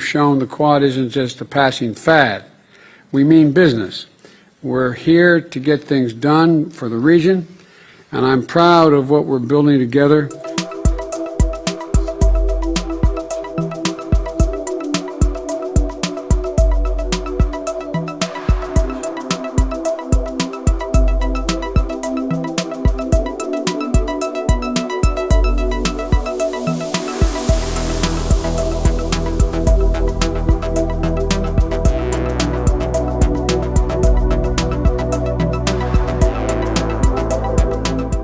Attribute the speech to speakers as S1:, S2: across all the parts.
S1: shown the Quad isn't just a passing fad. We mean business. We're here to get things done for the region, and I'm proud of what we're building together.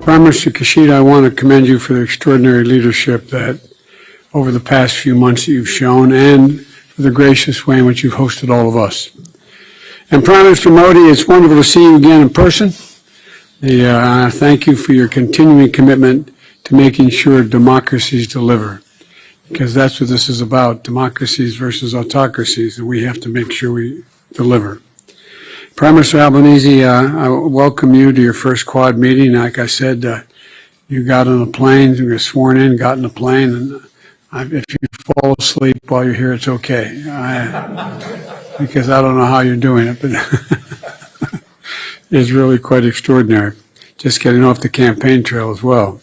S1: Prime Minister Kishida, I want to commend you for the extraordinary leadership that over the past few months that you've shown and for the gracious way in which you've hosted all of us. And Prime Minister Modi, it's wonderful to see you again in person. Thank you for your continuing commitment to making sure democracies deliver, because that's what this is about, democracies versus autocracies, and we have to make sure we deliver. Prime Minister Albanese, I welcome you to your first Quad meeting. Like I said, you got on a plane, you were sworn in, got in a plane, and if you fall asleep while you're here, it's okay. Because I don't know how you're doing it, but it's really quite extraordinary. Just getting off the campaign trail as well.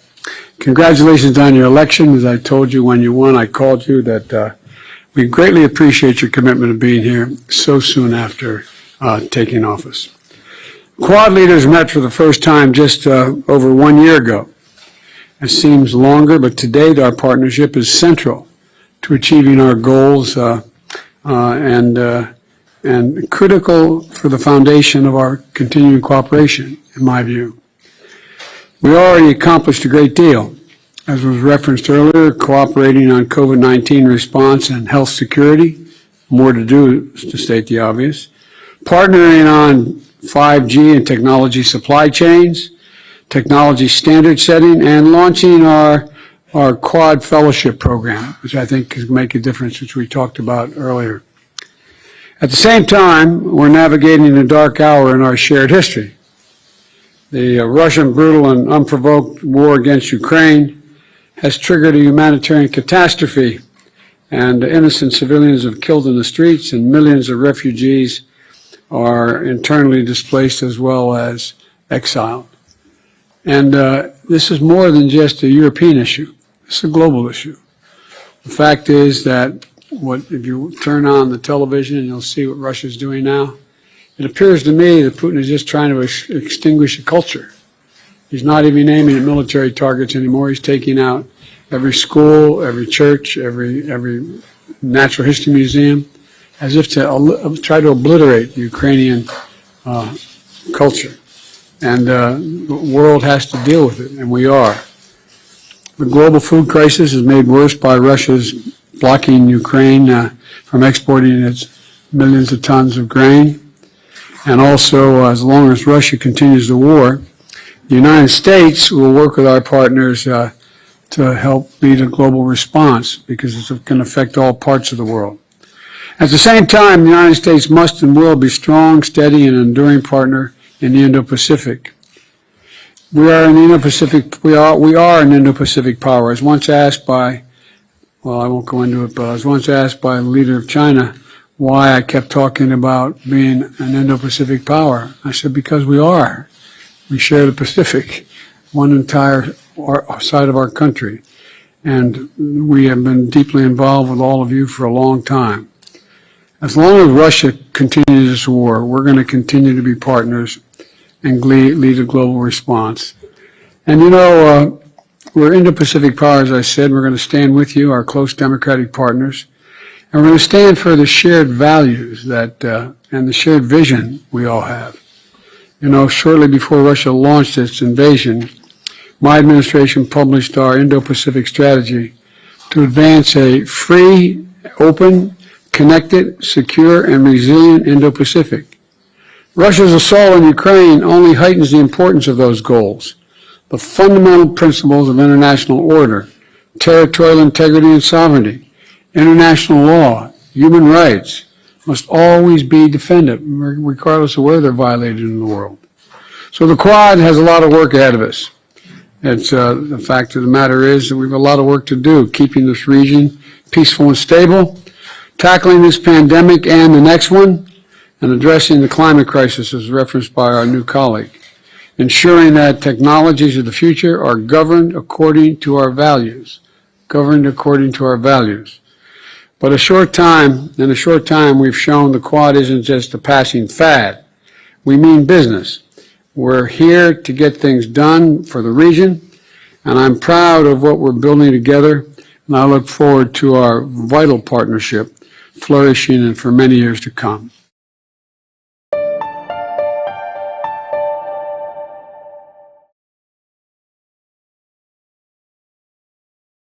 S1: Congratulations on your election. As I told you when you won, I called you that we greatly appreciate your commitment of being here so soon after taking office. Quad leaders met for the first time just over 1 year ago. It seems longer, but today our partnership is central to achieving our goals and critical for the foundation of our continuing cooperation, in my view. We already accomplished a great deal, as was referenced earlier, cooperating on COVID-19 response and health security. More to do, to state the obvious. Partnering on 5G and technology supply chains, technology standard setting, and launching our Quad Fellowship Program, which I think could make a difference, which we talked about earlier. At the same time, we're navigating a dark hour in our shared history. The Russian brutal and unprovoked war against Ukraine has triggered a humanitarian catastrophe, and innocent civilians have killed in the streets, and millions of refugees are internally displaced as well as exiled. And this is more than just a European issue. It's a global issue. The fact is that if you turn on the television and you'll see what Russia's doing now, it appears to me that Putin is just trying to extinguish a culture. He's not even aiming at military targets anymore. He's taking out every school, every church, every natural history museum, as if to try to obliterate the Ukrainian culture. And the world has to deal with it, and we are. The global food crisis is made worse by Russia's blocking Ukraine from exporting its millions of tons of grain. And also, as long as Russia continues the war, the United States will work with our partners to help lead a global response, because it can affect all parts of the world. At the same time, the United States must and will be a strong, steady, and enduring partner in the Indo-Pacific. We are an Indo-Pacific. We are an Indo-Pacific power. I was once asked by, well, I won't go into it, but I was once asked by the leader of China why I kept talking about being an Indo-Pacific power. I said, because we are. We share the Pacific, one entire side of our country, and we have been deeply involved with all of you for a long time. As long as Russia continues this war, we're going to continue to be partners and lead a global response. And you know, we're Indo-Pacific power, as I said. We're going to stand with you, our close democratic partners, and we're going to stand for the shared values that and the shared vision we all have. You know, shortly before Russia launched its invasion, my administration published our Indo-Pacific strategy to advance a free, open, connected, secure, and resilient Indo-Pacific. Russia's assault on Ukraine only heightens the importance of those goals. The fundamental principles of international order, territorial integrity and sovereignty, international law, human rights, must always be defended, regardless of where they're violated in the world. So the Quad has a lot of work ahead of us. It's the fact of the matter is that we have a lot of work to do, keeping this region peaceful and stable, tackling this pandemic and the next one, and addressing the climate crisis as referenced by our new colleague. Ensuring that technologies of the future are governed according to our values. Governed according to our values. But in a short time, we've shown the Quad isn't just a passing fad. We mean business. We're here to get things done for the region, and I'm proud of what we're building together, and I look forward to our vital partnership flourishing and for many years to come.